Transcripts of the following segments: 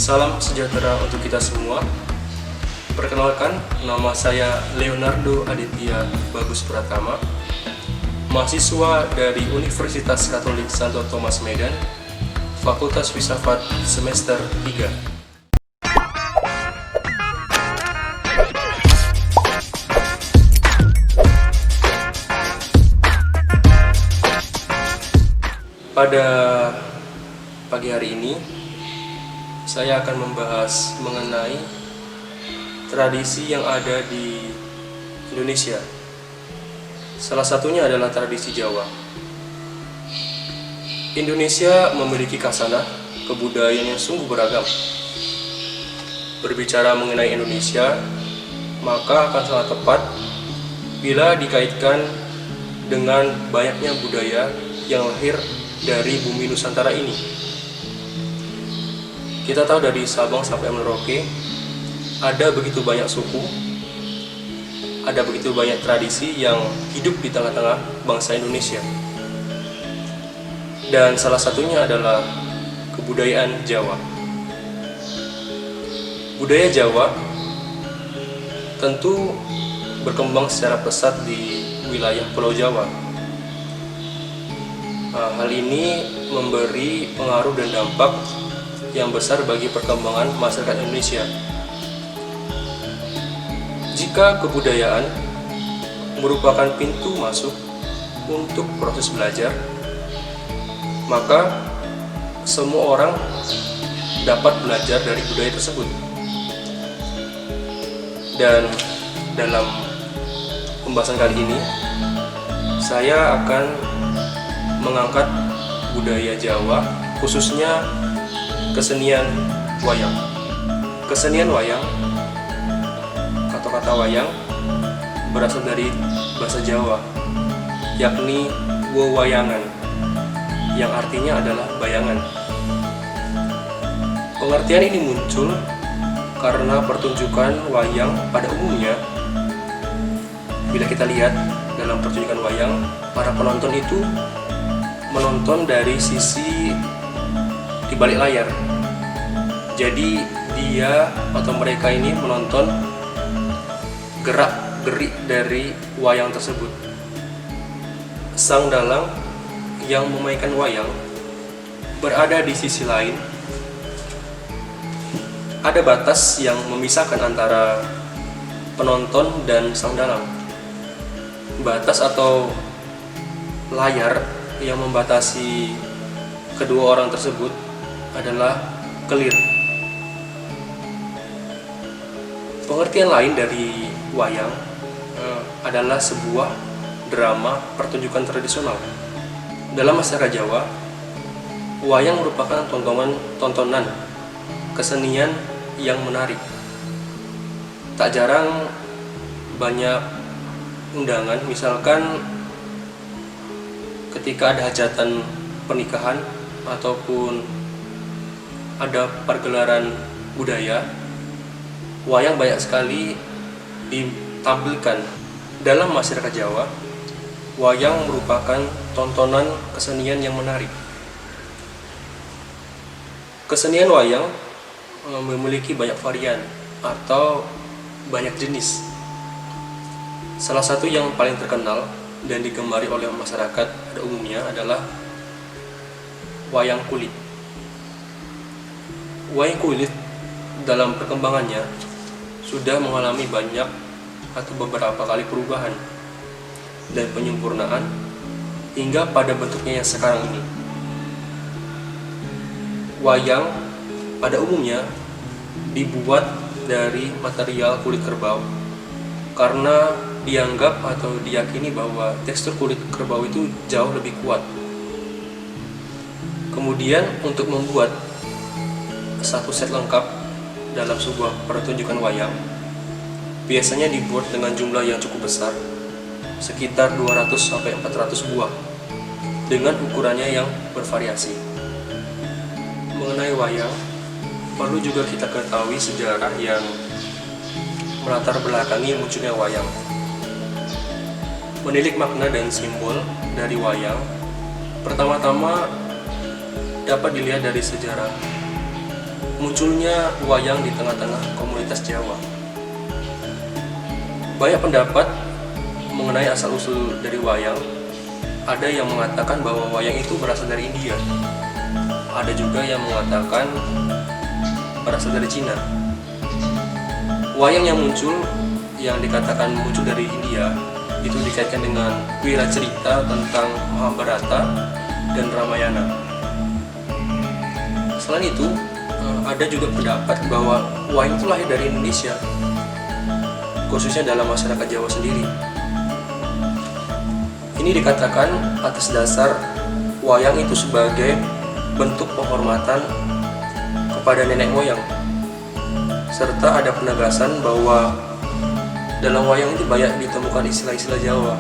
Salam sejahtera untuk kita semua. Perkenalkan, nama saya Leonardo Aditya Bagus Pratama, mahasiswa dari Universitas Katolik Santo Thomas Medan, Fakultas Filsafat semester 3. Pada pagi hari ini, saya akan membahas mengenai tradisi yang ada di Indonesia. Salah satunya adalah tradisi Jawa. Indonesia memiliki khasanah kebudayaan yang sungguh beragam. Berbicara mengenai Indonesia, maka akan sangat tepat bila dikaitkan dengan banyaknya budaya yang lahir dari bumi Nusantara ini. Kita tahu dari Sabang sampai Merauke, ada begitu banyak suku, ada begitu banyak tradisi yang hidup di tengah-tengah bangsa Indonesia. Dan salah satunya adalah kebudayaan Jawa. Budaya Jawa tentu berkembang secara pesat di wilayah Pulau Jawa. Hal ini memberi pengaruh dan dampak yang besar bagi perkembangan masyarakat Indonesia. Jika kebudayaan merupakan pintu masuk untuk proses belajar, maka semua orang dapat belajar dari budaya tersebut. Dan dalam pembahasan kali ini, saya akan mengangkat budaya Jawa, khususnya kesenian wayang. Kesenian wayang, kata-kata wayang berasal dari bahasa Jawa, yakni wewayangan, yang artinya adalah bayangan. Pengertian ini muncul karena pertunjukan wayang pada umumnya. Bila kita lihat dalam pertunjukan wayang, para penonton itu menonton dari sisi di balik layar. Jadi dia atau mereka ini menonton gerak-gerik dari wayang tersebut. Sang dalang yang memainkan wayang berada di sisi lain. Ada batas yang memisahkan antara penonton dan sang dalang. Batas atau layar yang membatasi kedua orang tersebut adalah kelir. Pengertian lain dari wayang adalah sebuah drama pertunjukan tradisional. Dalam masyarakat Jawa, wayang merupakan tontonan kesenian yang menarik. Tak jarang banyak undangan, misalkan ketika ada hajatan pernikahan ataupun ada pergelaran budaya, wayang banyak sekali ditampilkan. Dalam masyarakat Jawa, wayang merupakan tontonan kesenian yang menarik. Kesenian wayang memiliki banyak varian atau banyak jenis. Salah satu yang paling terkenal dan digemari oleh masyarakat pada umumnya adalah wayang kulit. Wayang kulit dalam perkembangannya sudah mengalami banyak atau beberapa kali perubahan dan penyempurnaan hingga pada bentuknya yang sekarang ini. Wayang pada umumnya dibuat dari material kulit kerbau karena dianggap atau diyakini bahwa tekstur kulit kerbau itu jauh lebih kuat. Kemudian untuk membuat satu set lengkap dalam sebuah pertunjukan wayang biasanya dibuat dengan jumlah yang cukup besar, sekitar 200-400 buah, dengan ukurannya yang bervariasi. Mengenai wayang, perlu juga kita ketahui sejarah yang melatar belakangi munculnya wayang. Menilik makna dan simbol dari wayang, pertama-tama dapat dilihat dari sejarah. munculnya wayang di tengah-tengah komunitas Jawa. Banyak pendapat mengenai asal-usul dari wayang. Ada yang mengatakan bahwa wayang itu berasal dari India. Ada juga yang mengatakan berasal dari Cina. Wayang yang muncul, yang dikatakan muncul dari India, itu dikaitkan dengan wira cerita tentang Mahabharata dan Ramayana. Selain itu, ada juga pendapat bahwa wayang itu lahir dari Indonesia, khususnya dalam masyarakat Jawa sendiri. Ini dikatakan atas dasar wayang itu sebagai bentuk penghormatan kepada nenek moyang, serta ada penegasan bahwa dalam wayang itu banyak ditemukan istilah-istilah Jawa,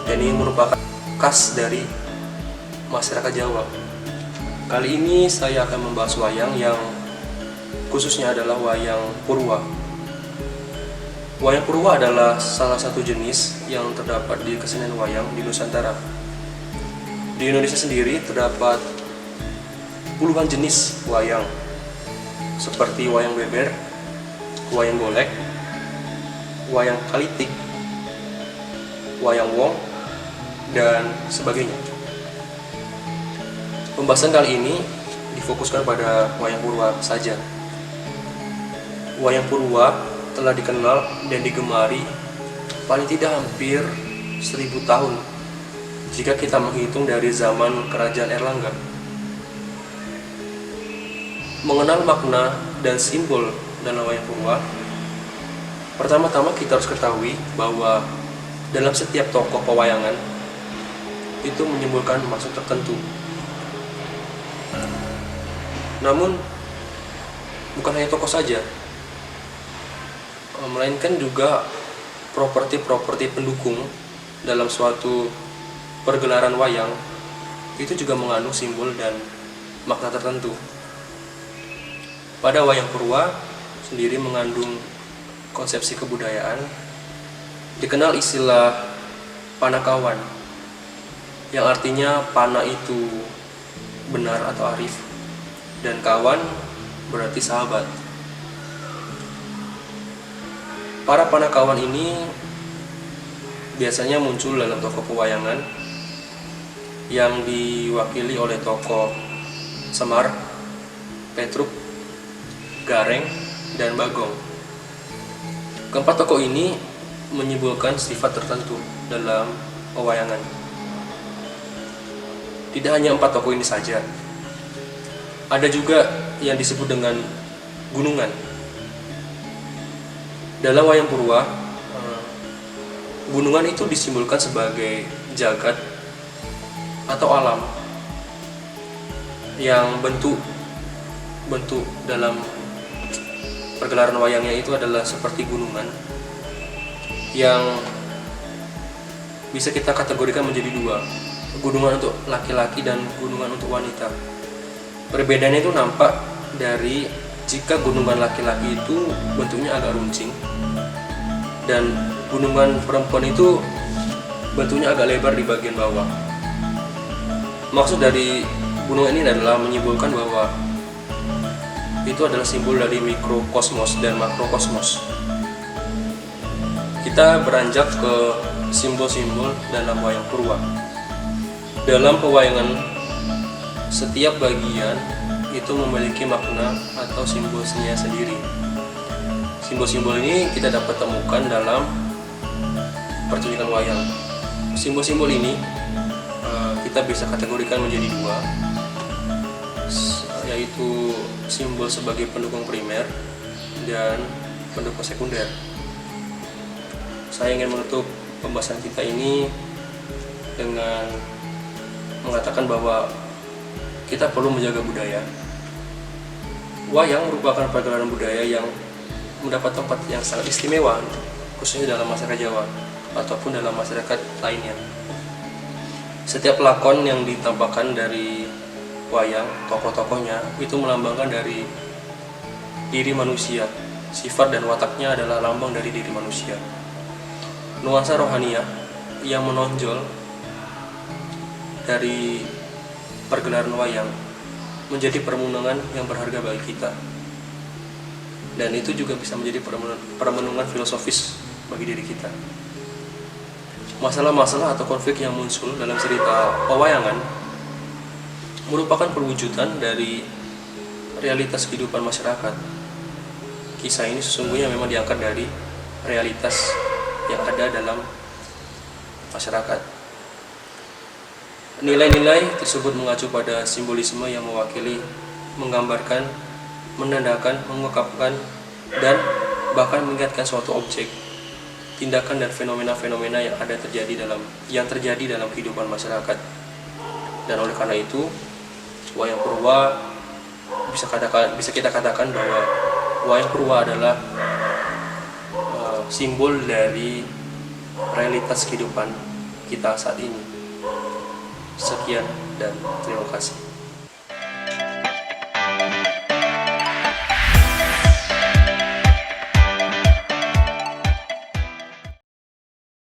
dan ini merupakan khas dari masyarakat Jawa. Kali ini saya akan membahas wayang yang khususnya adalah wayang Purwa. Wayang Purwa adalah salah satu jenis yang terdapat di kesenian wayang di Nusantara. Di Indonesia sendiri terdapat puluhan jenis wayang, seperti wayang beber, wayang golek, wayang kalitik, wayang wong, dan sebagainya. Pembahasan kali ini difokuskan pada wayang Purwa saja. Wayang Purwa telah dikenal dan digemari paling tidak hampir 1000 tahun jika kita menghitung dari zaman Kerajaan Erlangga. Mengenal makna dan simbol dalam wayang Purwa, pertama-tama kita harus ketahui bahwa dalam setiap tokoh pewayangan itu menyimbolkan maksud tertentu. Namun bukan hanya tokoh saja, melainkan juga properti-properti pendukung dalam suatu pergelaran wayang itu juga mengandung simbol dan makna tertentu. Pada wayang Purwa sendiri mengandung konsepsi kebudayaan, dikenal istilah panakawan, yang artinya pana itu benar atau arif, dan kawan berarti sahabat. Para panakawan ini biasanya muncul dalam tokoh pewayangan yang diwakili oleh tokoh Semar, Petruk, Gareng, dan Bagong. Keempat tokoh ini menyimbolkan sifat tertentu dalam pewayangan. Tidak hanya 4 tokoh ini saja, ada juga yang disebut dengan gunungan. Dalam wayang Purwa, gunungan itu disimbolkan sebagai jagat atau alam yang bentuk dalam pergelaran wayangnya itu adalah seperti gunungan yang bisa kita kategorikan menjadi 2, gunungan untuk laki-laki dan gunungan untuk wanita. Perbedaannya itu nampak dari jika gunungan laki-laki itu bentuknya agak runcing dan gunungan perempuan itu bentuknya agak lebar di bagian bawah. Maksud dari gunungan ini adalah menyimbolkan bahwa itu adalah simbol dari mikrokosmos dan makrokosmos. Kita beranjak ke simbol-simbol dalam wayang Purwa. Dalam pewayangan, setiap bagian itu memiliki makna atau simbol sendiri. Simbol-simbol ini kita dapat temukan dalam pertunjukan wayang. Simbol-simbol ini kita bisa kategorikan menjadi 2, yaitu simbol sebagai pendukung primer dan pendukung sekunder. Saya ingin menutup pembahasan kita ini dengan mengatakan bahwa kita perlu menjaga budaya. Wayang merupakan pergelaran budaya yang mendapat tempat yang sangat istimewa, khususnya dalam masyarakat Jawa ataupun dalam masyarakat lainnya. Setiap lakon yang ditampakkan dari wayang, tokoh-tokohnya itu melambangkan dari diri manusia. Sifat dan wataknya adalah lambang dari diri manusia. Nuansa rohaniah yang menonjol dari pergelaran wayang menjadi permenungan yang berharga bagi kita. Dan itu juga bisa menjadi permenungan filosofis bagi diri kita. Masalah-masalah atau konflik yang muncul dalam cerita pewayangan merupakan perwujudan dari realitas kehidupan masyarakat. Kisah ini sesungguhnya memang diangkat dari realitas yang ada dalam masyarakat. Nilai-nilai tersebut mengacu pada simbolisme yang mewakili, menggambarkan, menandakan, mengungkapkan, dan bahkan mengingatkan suatu objek, tindakan dan fenomena-fenomena yang terjadi dalam kehidupan masyarakat. Dan oleh karena itu, wayang purwa bisa kita katakan bahwa wayang purwa adalah simbol dari realitas kehidupan kita saat ini. Sekian dan terima kasih.